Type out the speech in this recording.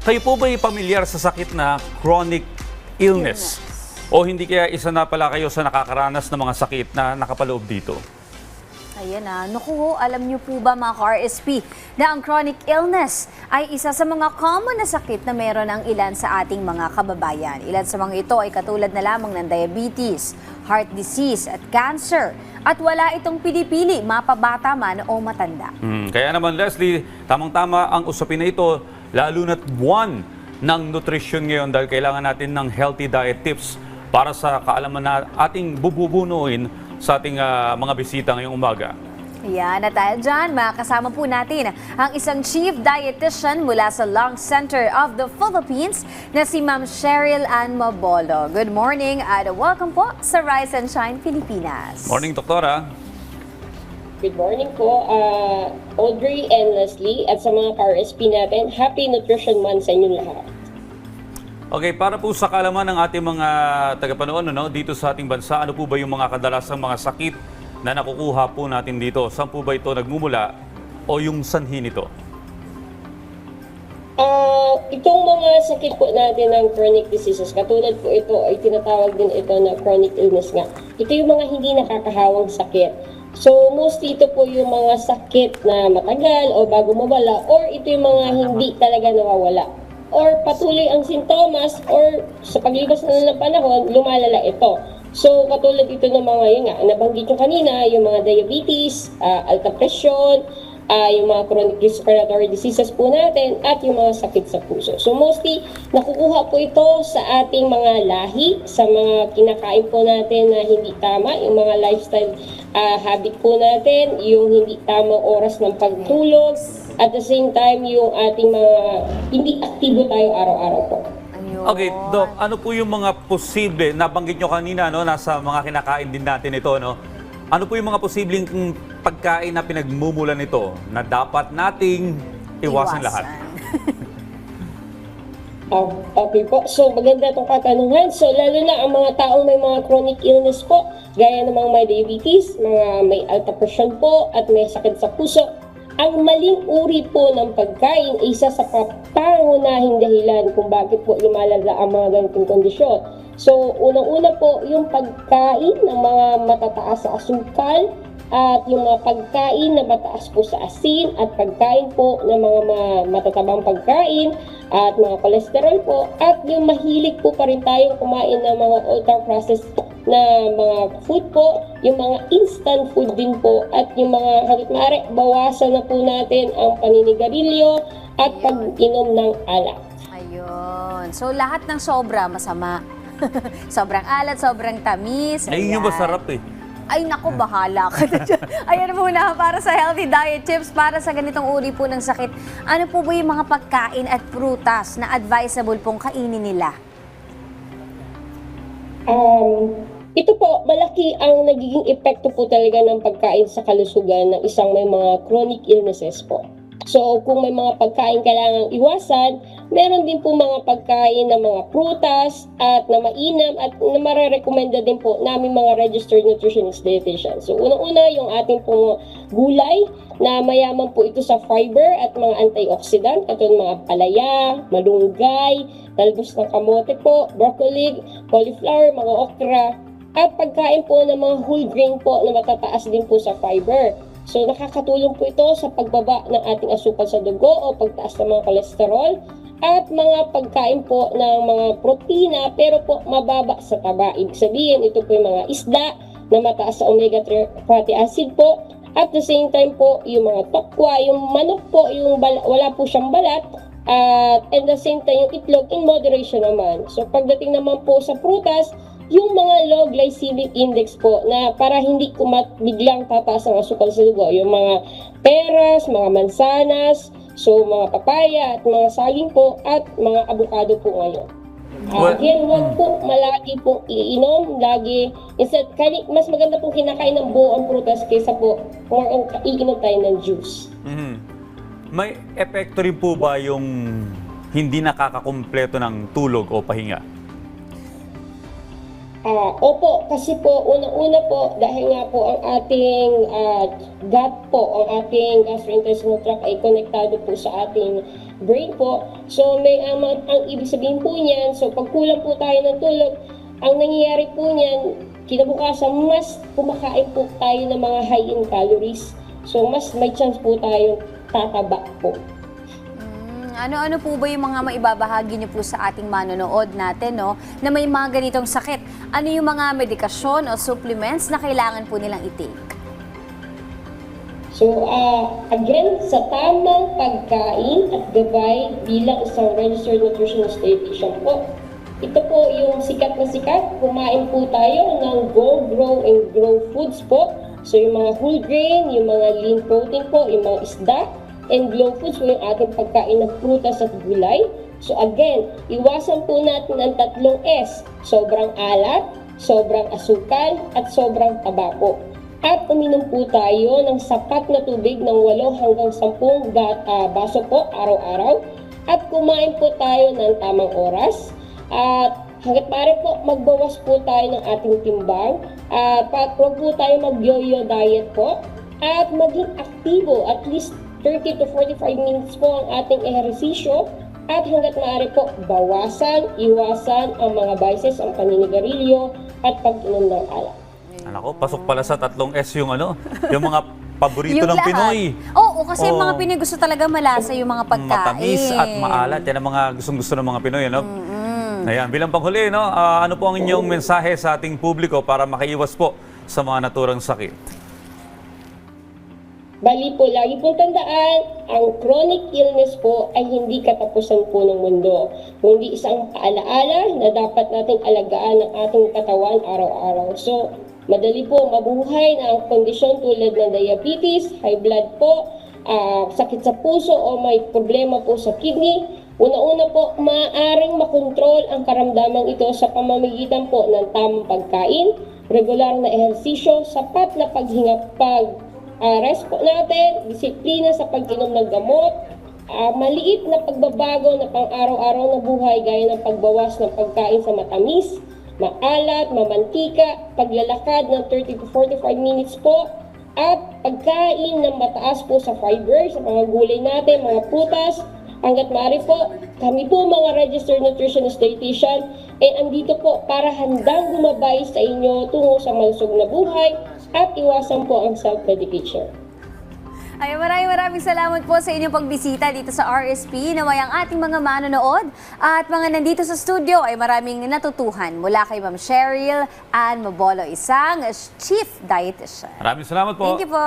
Kayo po ba'y pamilyar sa sakit na chronic illness? O hindi kaya isa na pala kayo sa nakakaranas ng mga sakit na nakapaloob dito? Ayan na. Naku, alam niyo po ba mga ka-RSP na ang chronic illness ay isa sa mga common na sakit na meron ang ilan sa ating mga kababayan. Ilan sa mga ito ay katulad na lamang ng diabetes, heart disease at cancer. At wala itong pinipili, mapabata man o matanda. Kaya naman Leslie, tamang-tama ang usapin na ito, lalo na't buwan ng nutrisyon ngayon dahil kailangan natin ng healthy diet tips para sa kaalaman na ating bububunuin sa ating mga bisita ngayong umaga. Yan, at dahil dyan, makasama po natin ang isang chief dietitian mula sa Lung Center of the Philippines na si Ma'am Cheryl Ann Mabolo. Good morning at welcome po sa Rise and Shine Pilipinas. Morning, Doktora. Good morning po, Audrey and Leslie at sa mga ka-RSP natin. Happy Nutrition Month sa inyong lahat. Okay, para po sa kaalaman ng ating mga tagapanood dito sa ating bansa, ano po ba yung mga kadalasang mga sakit na nakukuha po natin dito? Saan po ba ito nagmumula o yung sanhi nito? Itong mga sakit po natin ng chronic diseases, katulad po ito ay tinatawag din ito na chronic illness nga. Ito yung mga hindi nakakahawang sakit. So, mostly ito po yung mga sakit na matagal o bago mawala or ito yung mga hindi talaga nawawala. Or patuloy ang sintomas or sa paglipas na ng panahon, lumalala ito. So, katulad ito ng mga yun nga, nabanggit nyo kanina, yung mga diabetes, alta presyon, yung mga chronic respiratory diseases po natin, at yung mga sakit sa puso. So, mostly, nakukuha po ito sa ating mga lahi, sa mga kinakain po natin na hindi tama, yung mga lifestyle habit po natin, yung hindi tamang oras ng pagtulog, at the same time, yung ating mga hindi aktibo tayo araw-araw po. Okay, Doc, ano po yung mga posible, nabanggit nyo kanina, nasa mga kinakain din natin ito, ano po yung mga posibleng pagkain na pinagmumulan nito na dapat nating iwasan lahat? Okay po. So, maganda itong katanungan. So, lalo na ang mga taong may mga chronic illness po, gaya namang may diabetes, mga may alta presyon po, at may sakit sa puso, ang maling uri po ng pagkain ay isa sa pangunahing dahilan kung bakit po lumalala ang mga ganitong kondisyon. So, unang-una po, yung pagkain ng mga matataas sa asukal at yung mga pagkain na mataas po sa asin at pagkain po ng mga matatabang pagkain at mga cholesterol po at yung mahilig po pa rin tayong kumain ng mga ultra-processed na mga food po, yung mga instant food din po at yung mga hanggat maaari, bawasan na po natin ang paninigarilyo at pag-inom ng alak. Ayun. So lahat ng sobra masama. Sobrang alat, sobrang tamis. Ayun yung masarap eh. Ay naku, bahala ka na dyan. Ayan muna para sa healthy diet tips para sa ganitong uri po ng sakit. Ano po ba yung mga pagkain at prutas na advisable pong kainin nila? Ito po, malaki ang nagiging epekto po talaga ng pagkain sa kalusugan ng isang may mga chronic illnesses po. So, kung may mga pagkain kailangang iwasan, meron din po mga pagkain ng mga prutas at na mainam at na marerekomenda din po namin mga registered nutritionist dietitian. So, unang-una yung ating pong gulay na mayaman po ito sa fiber at mga antioxidant katulad mga palaya, malunggay, talbos ng kamote po, broccoli, cauliflower, mga okra, at pagkain po ng mga whole grain po na matataas din po sa fiber. So, nakakatulong po ito sa pagbaba ng ating asukal sa dugo o pagtaas ng mga kolesterol at mga pagkain po ng mga protina pero po mababa sa taba. Ibig sabihin, ito po yung mga isda na mataas sa omega-3 fatty acid po. At the same time po, yung mga tokwa, yung manok po, yung wala po siyang balat. And the same time, yung itlog in moderation naman. So, pagdating naman po sa prutas, yung mga low glycemic index po na para hindi biglang tataas ang asukal sa dugo. Yung mga peras, mga mansanas, so mga papaya at mga saging po at mga avocado po ngayon. Again, huwag po malagi pong iinom, lagi. Instead, mas maganda pong kinakain ng buo ang prutas kaysa po more on iinom tayo ng juice. May epekto rin po ba yung hindi nakakakumpleto ng tulog o pahinga? Opo, kasi po, unang-una po, dahil nga po ang ating gut po, ang ating gastrointestinal tract ay konektado po sa ating brain po. So may ang ibig sabihin po niyan, so pag kulang po tayo ng tulog, ang nangyayari po niyan, kinabukasan mas kumakain po tayo ng mga high in calories. So mas may chance po tayong tataba po. Ano-ano po ba yung mga maibabahagi niyo po sa ating manonood natin, no, na may mga ganitong sakit? Ano yung mga medikasyon o supplements na kailangan po nilang i-take? So, again, sa tamang pagkain at gabay bilang isang registered nutritionist dietitian po, ito po yung sikat na sikat. Kumain po tayo ng Go, Grow, and Grow foods po. So, yung mga whole grain, yung mga lean protein po, yung mga isda, and Glow foods po yung ating pagkain ng prutas at gulay. So, again, iwasan po natin ang 3 S. Sobrang alat, sobrang asukal, at sobrang taba po. At uminom po tayo ng sapat na tubig ng 8 hanggang 10 baso po araw-araw. At kumain po tayo ng tamang oras. At hanggat maaari po, magbawas po tayo ng ating timbang. At huwag po tayo mag-yo-yo diet po. At maging aktibo, at least 30 to 45 minutes po ang ating ehersisyo. At hanggat maaari po, iwasan ang mga vices, ang paninigarilyo at pag-inom ng alak. Anak ko, pasok pala sa 3 S yung yung mga paborito ng lahat. Pinoy. Oo, kasi yung mga Oo. Pinoy gusto talaga malasa yung mga pagkain. Matamis at maalat. Yan ang mga gustong-gusto ng mga Pinoy, ano? Ayan, bilang panghuli, no? Ano po ang inyong mensahe sa ating publiko para makaiwas po sa mga naturang sakit? Bali po, lagi pong tandaan, ang chronic illness po ay hindi katapusan po ng mundo. Kundi isang paalaala na dapat nating alagaan ng ating katawan araw-araw. So, madali po mabuhay na ang kondisyon tulad ng diabetes, high blood po, sakit sa puso o may problema po sa kidney. Una-una po, maaaring makontrol ang karamdamang ito sa pamamagitan po ng tamang pagkain, regular na ehersisyo, sapat na paghinga rest po natin, disiplina sa pag-inom ng gamot, maliit na pagbabago na pang-araw-araw na buhay gaya ng pagbawas ng pagkain sa matamis, maalat, mamantika, paglalakad ng 30 to 45 minutes po, at pagkain ng mataas po sa fiber, sa mga gulay natin, mga prutas. Hanggat maaari po, kami po mga registered nutritionist dietitian, andito po para handang gumabay sa inyo tungo sa malusog na buhay at iwasan po ang self-medication. Ay, maraming salamat po sa inyong pagbisita dito sa RSP. Naway ang ating mga manonood at mga nandito sa studio ay maraming natutuhan mula kay Ma'am Cheryl Ann Mabolo, isang Chief Dietitian. Maraming salamat po. Thank you po.